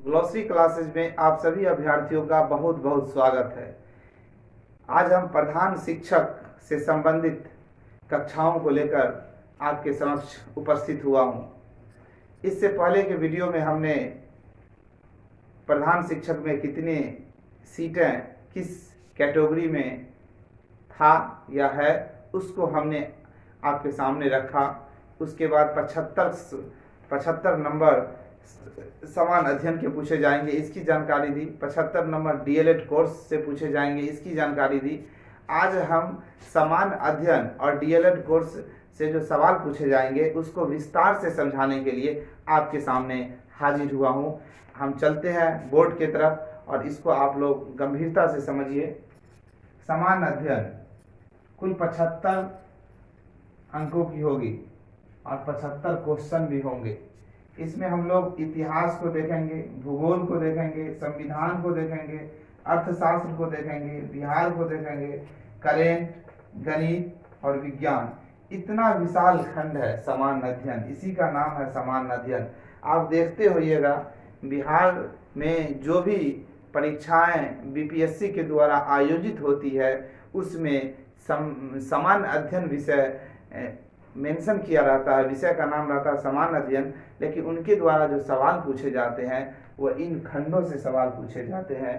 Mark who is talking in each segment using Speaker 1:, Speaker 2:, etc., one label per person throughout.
Speaker 1: Glossary classes में आप सभी अभ्यर्थियों का बहुत बहुत स्वागत है। आज हम प्रधान शिक्षक से संबंधित कक्षाओं को लेकर आपके समक्ष उपस्थित हुआ हूं। इससे पहले के वीडियो में हमने प्रधान शिक्षक में कितने सीटें किस कैटेगरी में था या है उसको हमने आपके सामने रखा। उसके बाद 75 नंबर समान अध्ययन के पूछे जाएंगे, इसकी जानकारी दी। 75 नंबर डीएलएड कोर्स से पूछे जाएंगे, इसकी जानकारी दी। आज हम समान अध्ययन और डीएलएड कोर्स से जो सवाल पूछे जाएंगे उसको विस्तार से समझाने के लिए आपके सामने हाजिर हुआ हूँ। हम चलते हैं बोर्ड की तरफ और इसको आप लोग गंभीरता से समझिए। समान अध्ययन कुल 75 अंकों की होगी और 75 क्वेश्चन भी होंगे। इसमें हम लोग इतिहास को देखेंगे, भूगोल को देखेंगे, संविधान को देखेंगे, अर्थशास्त्र को देखेंगे, बिहार को देखेंगे, करेंट, गणित और विज्ञान। इतना विशाल खंड है समान अध्ययन, इसी का नाम है समान अध्ययन। आप देखते होइएगा बिहार में जो भी परीक्षाएं बीपीएससी के द्वारा आयोजित होती है उसमें समान अध्ययन विषय मेंशन किया रहता है, विषय का नाम रहता है समान अध्ययन। लेकिन उनके द्वारा जो सवाल पूछे जाते हैं वो इन खंडों से सवाल पूछे जाते हैं,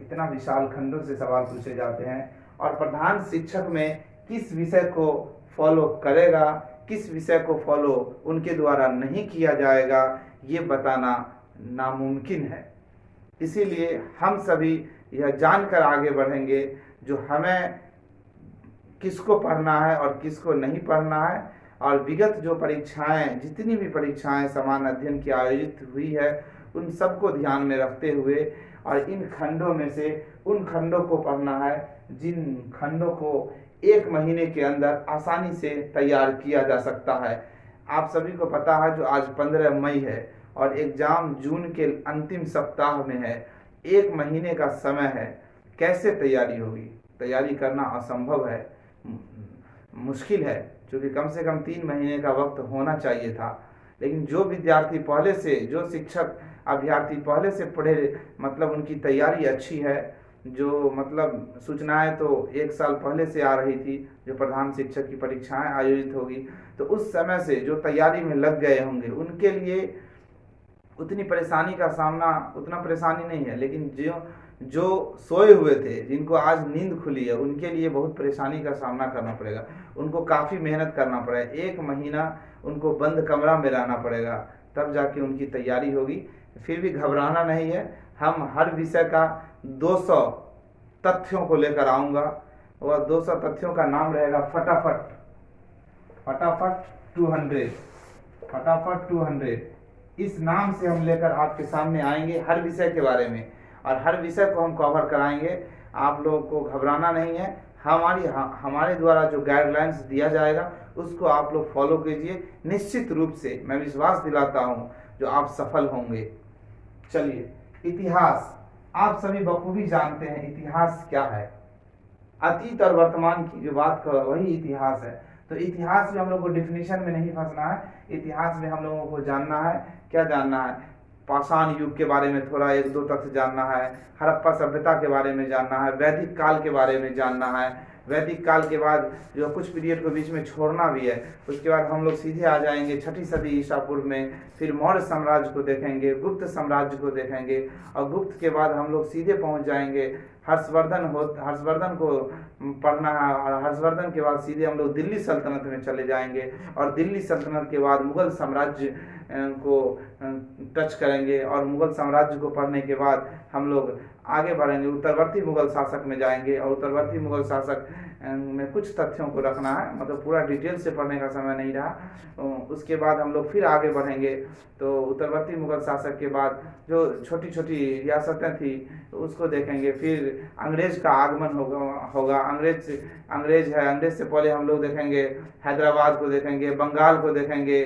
Speaker 1: इतना विशाल खंडों से सवाल पूछे जाते हैं। और प्रधान शिक्षक में किस विषय को फॉलो करेगा, किस विषय को फॉलो उनके द्वारा नहीं किया जाएगा, ये बताना नामुमकिन है। इसीलिए हम सभी यह जानकर आगे बढ़ेंगे जो हमें किसको पढ़ना है और किसको नहीं पढ़ना है। और विगत जो परीक्षाएं, जितनी भी परीक्षाएं समान अध्ययन की आयोजित हुई है उन सबको ध्यान में रखते हुए और इन खंडों में से उन खंडों को पढ़ना है जिन खंडों को 1 महीने के अंदर आसानी से तैयार किया जा सकता है। आप सभी को पता है जो आज 15 मई है और एग्जाम जून के अंतिम सप्ताह में है, 1 महीने का समय है। कैसे तैयारी होगी? तैयारी करना असंभव है, मुश्किल है, क्योंकि कम से कम 3 महीने का वक्त होना चाहिए था। लेकिन जो विद्यार्थी पहले से, जो शिक्षक अभ्यर्थी पहले से पढ़े, मतलब उनकी तैयारी अच्छी है, जो मतलब सूचनाएं तो 1 साल पहले से आ रही थी जो प्रधान शिक्षक की परीक्षाएं आयोजित होगी, तो उस समय से जो तैयारी में लग गए होंगे उनके लिए उतनी परेशानी का सामना, उतना परेशानी नहीं है। लेकिन जो सोए हुए थे, जिनको आज नींद खुली है, उनके लिए बहुत परेशानी का सामना करना पड़ेगा। उनको काफ़ी मेहनत करना पड़ेगा, 1 महीना उनको बंद कमरा में रहना पड़ेगा, तब जाके उनकी तैयारी होगी। फिर भी घबराना नहीं है। हम हर विषय का 200 तथ्यों को लेकर आऊँगा। वह 200 तथ्यों का नाम रहेगा फटाफट 200। इस नाम से हम लेकर आपके सामने आएंगे हर विषय के बारे में, और हर विषय को हम कवर कराएंगे। आप लोगों को घबराना नहीं है। हमारे द्वारा जो गाइडलाइंस दिया जाएगा उसको आप लोग फॉलो कीजिए। निश्चित रूप से मैं विश्वास दिलाता हूँ जो आप सफल होंगे। चलिए, इतिहास आप सभी बखूबी जानते हैं इतिहास क्या है। अतीत और वर्तमान की जो बात कर वही इतिहास है। तो इतिहास में हम लोग को डिफिनीशन में नहीं फंसना है। इतिहास में हम लोगों को जानना है, क्या जानना है? पाषाण युग के बारे में थोड़ा 1-2 तथ्य जानना है, हड़प्पा सभ्यता के बारे में जानना है, वैदिक काल के बारे में जानना है। वैदिक काल के बाद जो कुछ पीरियड को बीच में छोड़ना भी है। उसके बाद हम लोग सीधे आ जाएंगे 6ठी सदी ईसा पूर्व में, फिर मौर्य साम्राज्य को देखेंगे, गुप्त साम्राज्य को देखेंगे, और गुप्त के बाद हम लोग सीधे पहुंच जाएंगे हर्षवर्धन को पढ़ना है, और हर्षवर्धन के बाद सीधे हम लोग दिल्ली सल्तनत में चले जाएंगे, और दिल्ली सल्तनत के बाद मुगल साम्राज्य को टच करेंगे, और मुगल साम्राज्य को पढ़ने के बाद हम लोग आगे बढ़ेंगे, उत्तरवर्ती मुगल शासक में जाएंगे, और उत्तरवर्ती मुगल शासक में कुछ तथ्यों को रखना है, मतलब पूरा डिटेल से पढ़ने का समय नहीं रहा। उसके बाद हम लोग फिर आगे बढ़ेंगे। तो उत्तरवर्ती मुगल शासक के बाद जो छोटी छोटी रियासतें थी तो उसको देखेंगे। फिर अंग्रेज का आगमन होगा। अंग्रेज है, अंग्रेज से पहले हम लोग देखेंगे हैदराबाद को देखेंगे, बंगाल को देखेंगे,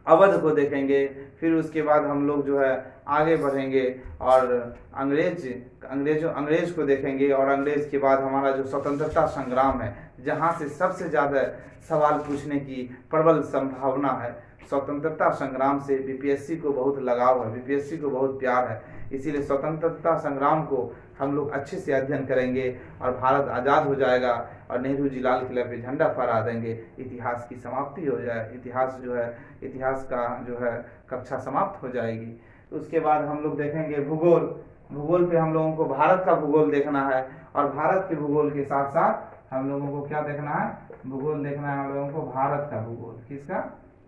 Speaker 1: अवध को देखेंगे। फिर उसके बाद हम लोग जो है आगे बढ़ेंगे और अंग्रेज को देखेंगे, और अंग्रेज के बाद हमारा जो स्वतंत्रता संग्राम है, जहाँ से सबसे ज़्यादा सवाल पूछने की प्रबल संभावना है, स्वतंत्रता संग्राम से बीपीएससी को बहुत लगाव है, बीपीएससी को बहुत प्यार है, इसीलिए स्वतंत्रता संग्राम को हम लोग अच्छे से अध्ययन करेंगे और भारत आज़ाद हो जाएगा और नेहरू जी लाल किले पे झंडा फहरा देंगे, इतिहास की समाप्ति हो जाए, इतिहास का जो है कक्षा समाप्त हो जाएगी। उसके बाद हम लोग देखेंगे भूगोल। भूगोल पे हम लोगों को भारत का भूगोल देखना है और भारत के भूगोल के साथ साथ हम लोगों को क्या देखना है, भूगोल देखना है हम लोगों को भारत का भूगोल। किसका?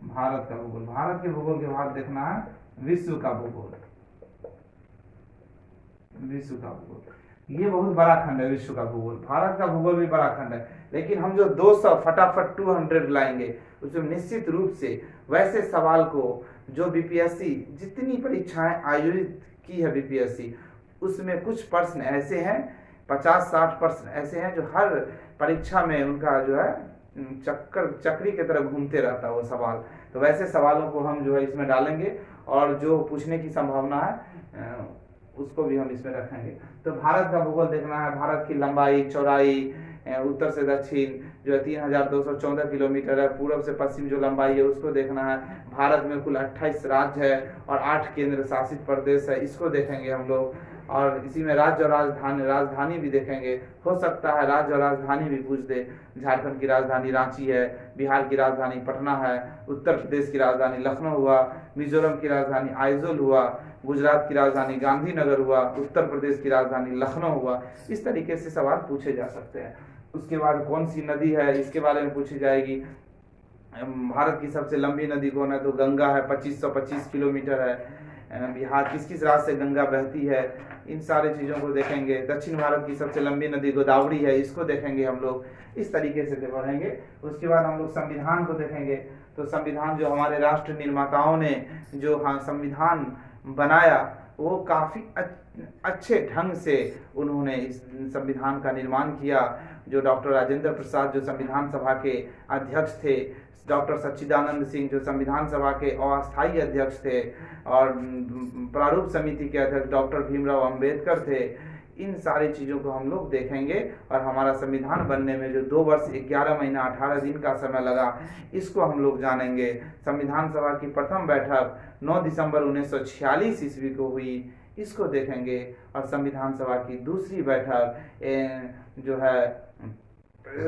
Speaker 1: भारत का भूगोल। भारत के भूगोल के बाद देखना है विश्व का भूगोल। विश्व का भूगोल ये बहुत बड़ा खंड है, विश्व का भूगोल। भारत का भूगोल भी बड़ा खंड है, लेकिन हम जो 200 फटाफट 200 लाएंगे उसमें निश्चित रूप से वैसे सवाल को जो बीपीएससी जितनी परीक्षाएं आयोजित की है बीपीएससी, उसमें कुछ प्रश्न ऐसे हैं, 50-60 प्रश्न ऐसे हैं जो हर परीक्षा में उनका जो है चक्री की तरह घूमते रहता है वो सवाल। तो वैसे सवालों को हम जो है इसमें डालेंगे और जो पूछने की संभावना है उसको भी हम इसमें रखेंगे। तो भारत का भूगोल देखना है, भारत की लंबाई चौड़ाई उत्तर से दक्षिण जो है 3214 किलोमीटर है, पूर्व से पश्चिम जो लंबाई है उसको देखना है। भारत में कुल 28 राज्य है और 8 केंद्र शासित प्रदेश है, इसको देखेंगे हम लोग। और इसी में राज्य और राजधानी भी देखेंगे। हो सकता है राज्य और राजधानी भी पूछ दे। झारखंड की राजधानी रांची है, बिहार की राजधानी पटना है, उत्तर प्रदेश की राजधानी लखनऊ हुआ, मिजोरम की राजधानी आइजोल हुआ, गुजरात की राजधानी गांधीनगर हुआ, उत्तर प्रदेश की राजधानी लखनऊ हुआ। इस तरीके से सवाल पूछे जा सकते हैं। उसके बाद कौन सी नदी है इसके बारे में पूछी जाएगी। भारत की सबसे लंबी नदी कौन है, तो गंगा है, 2525 किलोमीटर है। बिहार किस किस राज्य से गंगा बहती है, इन सारी चीज़ों को देखेंगे। दक्षिण भारत की सबसे लंबी नदी गोदावरी है, इसको देखेंगे हम लोग। इस तरीके से पढ़ेंगे। उसके बाद हम लोग संविधान को देखेंगे। तो संविधान जो हमारे राष्ट्र निर्माताओं ने जो संविधान बनाया वो काफ़ी अच्छे ढंग से उन्होंने इस संविधान का निर्माण किया। जो डॉक्टर राजेंद्र प्रसाद जो संविधान सभा के अध्यक्ष थे, डॉक्टर सच्चिदानंद सिंह जो संविधान सभा के अस्थायी अध्यक्ष थे और प्रारूप समिति के अध्यक्ष डॉक्टर भीमराव अंबेडकर थे, इन सारी चीज़ों को हम लोग देखेंगे। और हमारा संविधान बनने में जो 2 वर्ष 11 महीना 18 दिन का समय लगा, इसको हम लोग जानेंगे। संविधान सभा की प्रथम बैठक 9 दिसंबर 1946 ईस्वी को हुई, इसको देखेंगे। और संविधान सभा की दूसरी बैठक जो है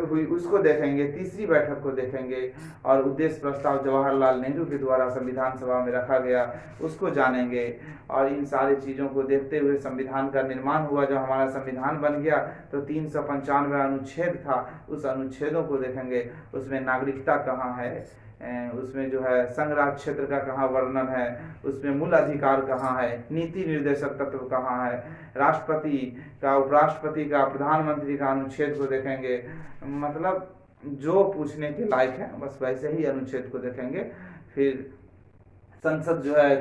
Speaker 1: हुई उसको देखेंगे, तीसरी बैठक को देखेंगे। और उद्देश्य प्रस्ताव जवाहरलाल नेहरू के द्वारा संविधान सभा में रखा गया, उसको जानेंगे। और इन सारी चीज़ों को देखते हुए संविधान का निर्माण हुआ। जब हमारा संविधान बन गया तो 395 अनुच्छेद था, उस अनुच्छेदों को देखेंगे। उसमें नागरिकता कहाँ है, उसमें जो है संघराज क्षेत्र का कहाँ वर्णन है, उसमें मूल अधिकार कहाँ है, नीति निर्देशक तत्व कहाँ है, राष्ट्रपति का, उपराष्ट्रपति का, प्रधानमंत्री का अनुच्छेद को देखेंगे। मतलब जो पूछने के लायक है बस वैसे ही अनुच्छेद को देखेंगे। फिर संसद जो है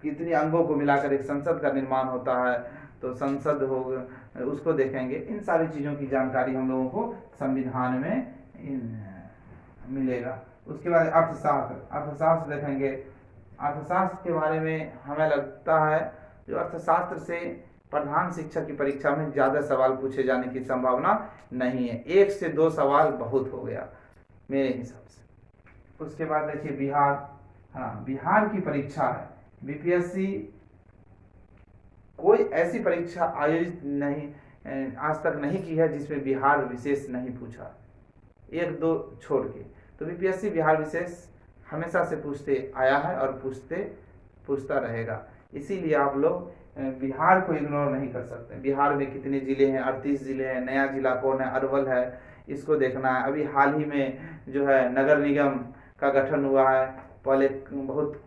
Speaker 1: कितनी अंगों को मिलाकर एक संसद का निर्माण होता है, तो संसद होगा उसको देखेंगे। इन सारी चीज़ों की जानकारी हम लोगों को संविधान में मिलेगा। उसके बाद अर्थशास्त्र देखेंगे। अर्थशास्त्र के बारे में हमें लगता है जो अर्थशास्त्र से प्रधान शिक्षक की परीक्षा में ज़्यादा सवाल पूछे जाने की संभावना नहीं है, 1 से 2 सवाल बहुत हो गया मेरे हिसाब से। उसके बाद देखिए बिहार, हाँ बिहार की परीक्षा है। बीपीएससी कोई ऐसी परीक्षा आयोजित नहीं आज तक नहीं की है जिसमें बिहार विशेष नहीं पूछा, 1-2 छोड़ के। तो बीपीएससी बिहार विशेष हमेशा से पूछते आया है और पूछता रहेगा। इसीलिए आप लोग बिहार को इग्नोर नहीं कर सकते। बिहार में कितने ज़िले हैं, 38 ज़िले हैं। नया ज़िला कौन है, अरवल है, इसको देखना है। अभी हाल ही में जो है नगर निगम का गठन हुआ है। पहले बहुत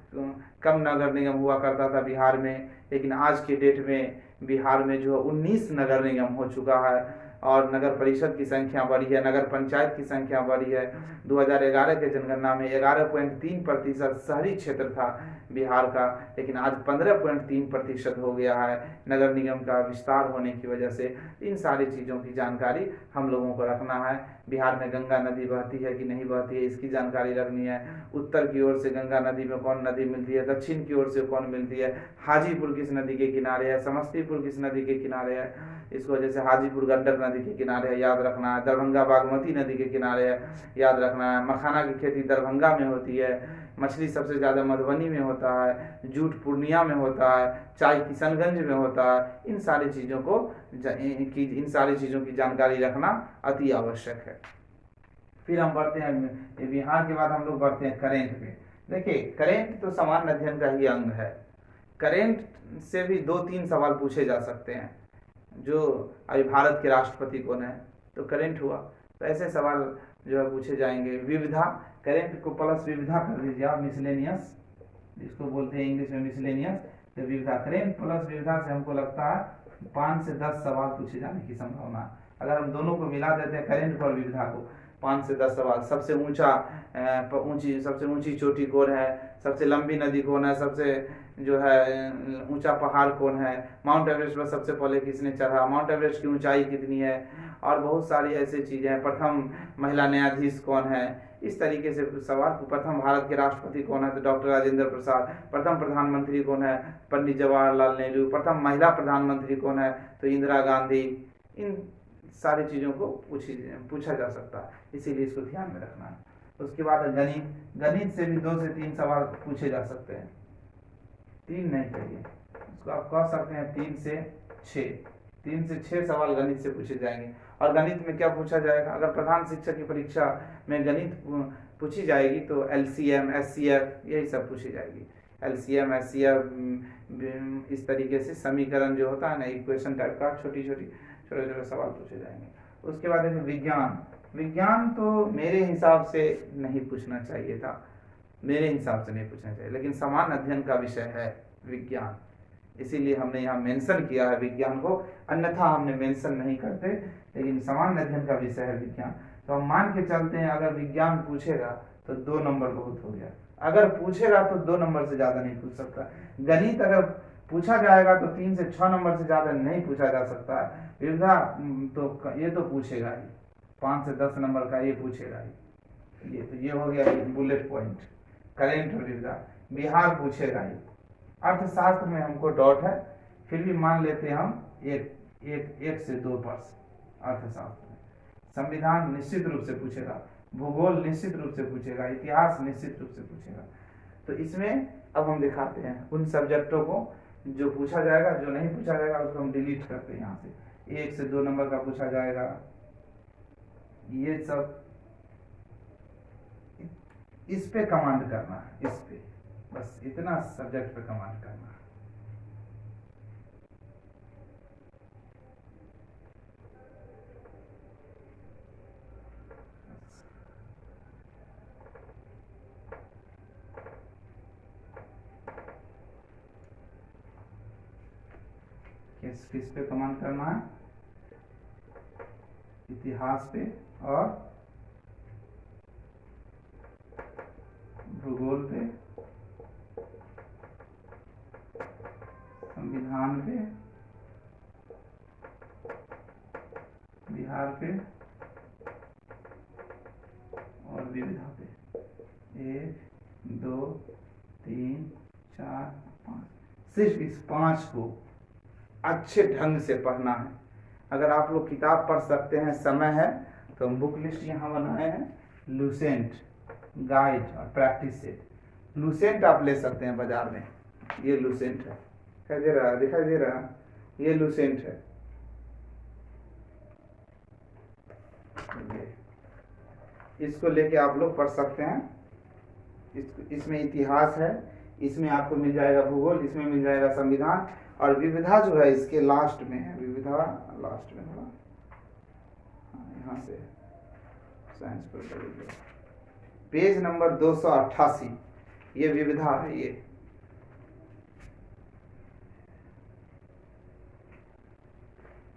Speaker 1: कम नगर निगम हुआ करता था बिहार में, लेकिन आज के डेट में बिहार में जो 19 नगर निगम हो चुका है और नगर परिषद की संख्या बढ़ी है, नगर पंचायत की संख्या बढ़ी है। 2011 के जनगणना में 11.3% शहरी क्षेत्र था बिहार का, लेकिन आज 15.3% हो गया है नगर निगम का विस्तार होने की वजह से। इन सारी चीज़ों की जानकारी हम लोगों को रखना है। बिहार में गंगा नदी बहती है कि नहीं बहती है, इसकी जानकारी रखनी है। उत्तर की ओर से गंगा नदी में कौन नदी मिलती है, दक्षिण की ओर से कौन मिलती है, हाजीपुर किस नदी के किनारे है, समस्तीपुर किस नदी के किनारे है, इसको जैसे हाजीपुर गंडक नदी के किनारे है, याद रखना है। दरभंगा बागमती नदी के किनारे है, याद रखना है। मखाना की खेती दरभंगा में होती है, मछली सबसे ज़्यादा मधुबनी में होता है, जूट पूर्णिया में होता है, चाय किशनगंज में होता है। इन सारी चीज़ों की जानकारी रखना अति आवश्यक है। फिर हम बढ़ते हैं बिहार के बाद हम लोग बढ़ते हैं करेंट पे। देखिए करेंट तो सामान्य अध्ययन का ही अंग है। करेंट से भी 2-3 सवाल पूछे जा सकते हैं। जो अभी भारत के राष्ट्रपति कौन है, तो करेंट हुआ, तो ऐसे सवाल जो है पूछे जाएंगे। विविधा, करेंट को प्लस विविधा कर दीजिए आप, मिसलेनियस जिसको बोलते हैं इंग्लिश में मिसलेनियस। तो विविधा, करेंट प्लस विविधा से हमको लगता है 5 से 10 सवाल पूछे जाने की संभावना। अगर हम दोनों को मिला देते हैं, करेंट को और विविधा को, 5 से 10 सवाल। सबसे ऊंची चोटी कौन है, सबसे लंबी नदी कौन है, सबसे जो है ऊंचा पहाड़ कौन है, माउंट एवरेस्ट पर सबसे पहले किसने चढ़ा, माउंट एवरेस्ट की ऊंचाई कितनी है, और बहुत सारी ऐसी चीज़ें हैं। प्रथम महिला न्यायाधीश कौन है, इस तरीके से सवाल। प्रथम भारत के राष्ट्रपति कौन है, तो डॉक्टर राजेंद्र प्रसाद। प्रथम प्रधानमंत्री कौन है, पंडित जवाहरलाल नेहरू। प्रथम महिला प्रधानमंत्री कौन है, तो इंदिरा गांधी। इन सारी चीज़ों को पूछा जा सकता है, इसीलिए इसको ध्यान में रखना है। उसके बाद गणित से भी 2 से 3 सवाल पूछे जा सकते हैं। 3 नहीं चाहिए, उसको आप कह सकते हैं 3 से 6 सवाल गणित से पूछे जाएंगे। और गणित में क्या पूछा जाएगा, अगर प्रधान शिक्षक की परीक्षा में गणित पूछी जाएगी तो LCM SCF यही सब पूछी जाएगी। LCM SCF इस तरीके से समीकरण जो होता है ना, इक्वेशन टाइप का, छोटे छोटे सवाल पूछे जाएंगे। उसके बाद विज्ञान तो मेरे हिसाब से नहीं पूछना चाहिए था, लेकिन सामान्य अध्ययन का विषय है विज्ञान, इसीलिए हमने यहाँ मेंशन किया है विज्ञान को, अन्यथा हमने मेंशन नहीं करते। लेकिन सामान्य अध्ययन का विषय है विज्ञान, तो हम मान के चलते हैं अगर विज्ञान पूछेगा तो 2 नंबर बहुत हो गया। अगर पूछेगा तो 2 नंबर से ज़्यादा नहीं पूछ सकता। गणित अगर पूछा जाएगा तो 3 से 6 नंबर से ज़्यादा नहीं पूछा जा सकता है। विविधा तो ये तो पूछेगा ही, 5 से 10 नंबर का ये पूछेगा ही। ये हो गया बुलेट पॉइंट, करेंट और विविधा। बिहार पूछेगा ही। अर्थशास्त्र में हमको डॉट है, फिर भी मान लेते हैं हम 1 से 2% अर्थशास्त्र में। संविधान निश्चित रूप से पूछेगा, भूगोल निश्चित रूप से पूछेगा, इतिहास निश्चित रूप से पूछेगा। तो इसमें अब हम दिखाते हैं उन सब्जेक्टों को जो पूछा जाएगा, जो नहीं पूछा जाएगा उसको हम डिलीट करते हैं यहाँ से। 1 से 2 नंबर का पूछा जाएगा, ये सब इस पे कमांड करना है, इस पे बस इतना सब्जेक्ट पे कमांड करना है। किस पे कमांड करना है, इतिहास पे और भूगोल पे, संविधान पे, बिहार पे और विविधा पे। 1 2 3 4 5, सिर्फ इस 5 को अच्छे ढंग से पढ़ना है। अगर आप लोग किताब पढ़ सकते हैं, समय है, तो हम बुक लिस्ट यहाँ बनाए हैं, लूसेंट गाइड और प्रैक्टिस सेट। लूसेंट आप ले सकते हैं बाजार में, ये लूसेंट है, दिखाई दे रहा, ये लूसेंट है। इसको लेके आप लोग पढ़ सकते हैं। इसमें इतिहास है, इसमें आपको मिल जाएगा भूगोल, इसमें मिल जाएगा संविधान, और विविधा जो है इसके लास्ट में है। विविधा लास्ट में होगा, यहाँ से साइंस पर पेज नंबर 288, ये विविधा है। ये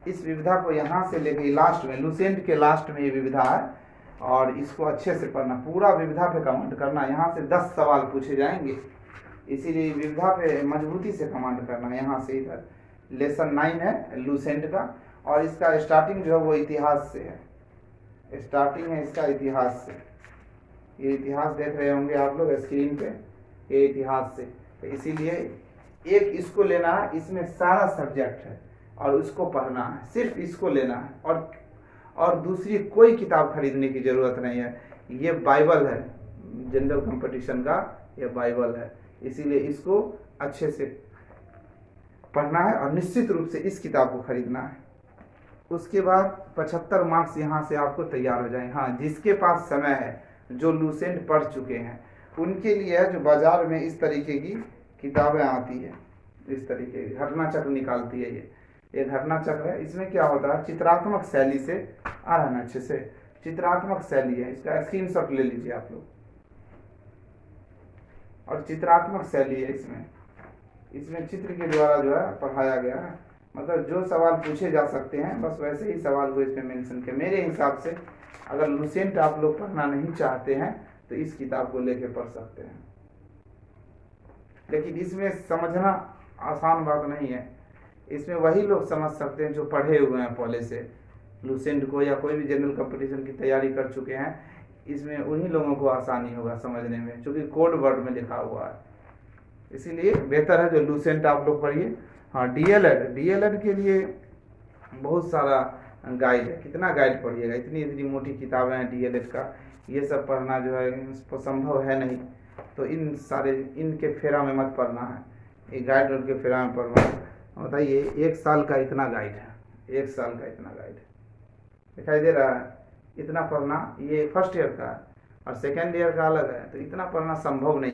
Speaker 1: इस विविधा को यहाँ से लेके लास्ट में, लूसेंट के लास्ट में ये विविधा है, और इसको अच्छे से पढ़ना, पूरा विविधा पे कमांड करना। यहाँ से 10 सवाल पूछे जाएंगे, इसीलिए विविधा पे मजबूती से कमांड करना। यहाँ से इधर लेसन 9 है लूसेंट का, और इसका स्टार्टिंग जो है वो इतिहास से है। स्टार्टिंग है इसका इतिहास से, ये इतिहास देख रहे होंगे आप लोग स्क्रीन पे, ये इतिहास से। तो इसीलिए एक इसको लेना है, इसमें सारा सब्जेक्ट है और उसको पढ़ना है, सिर्फ इसको लेना है, और दूसरी कोई किताब खरीदने की जरूरत नहीं है। ये बाइबल है जनरल कंपटीशन का, यह बाइबल है, इसीलिए इसको अच्छे से पढ़ना है और निश्चित रूप से इस किताब को खरीदना है। उसके बाद 75 मार्क्स यहाँ से आपको तैयार हो जाएंगे। हाँ, जिसके पास समय है, जो लूसेंट पढ़ चुके हैं, उनके लिए है जो बाजार में इस तरीके की किताबें आती है, इस तरीके की घटना चक्र निकालती है। ये घटना चक्र है। इसमें क्या होता है, चित्रात्मक शैली से आ रहा है ना, अच्छे से चित्रात्मक शैली है, इसका स्क्रीनशॉट ले लीजिए आप लोग। और चित्रात्मक शैली है इसमें चित्र के द्वारा जो है पढ़ाया गया है, मतलब जो सवाल पूछे जा सकते हैं बस वैसे ही सवाल को इसमें मेंशन किया। मेरे हिसाब से अगर लूसेंट आप लोग पढ़ना नहीं चाहते हैं तो इस किताब को लेके पढ़ सकते हैं, लेकिन इसमें समझना आसान बात नहीं है। इसमें वही लोग समझ सकते हैं जो पढ़े हुए हैं पहले से लूसेंट को, या कोई भी जनरल कंपटीशन की तैयारी कर चुके हैं। इसमें उन्हीं लोगों को आसानी होगा समझने में, क्योंकि कोड वर्ड में लिखा हुआ है। इसीलिए बेहतर है जो लूसेंट आप लोग पढ़िए। हाँ, डीएलएड के लिए बहुत सारा गाइड है। कितना गाइड पढ़िएगा, इतनी इतनी मोटी किताबें हैं डीएलएड का, ये सब पढ़ना जो है संभव है नहीं। तो इनके फेरा में मत पढ़ना है, ये गाइड उनके फेरा में पढ़ना है। बताइए 1 साल का इतना गाइड है, 1 साल का इतना गाइड है, दिखाई दे रहा है। इतना पढ़ना, ये फर्स्ट ईयर का है और सेकेंड ईयर का अलग है, तो इतना पढ़ना संभव नहीं।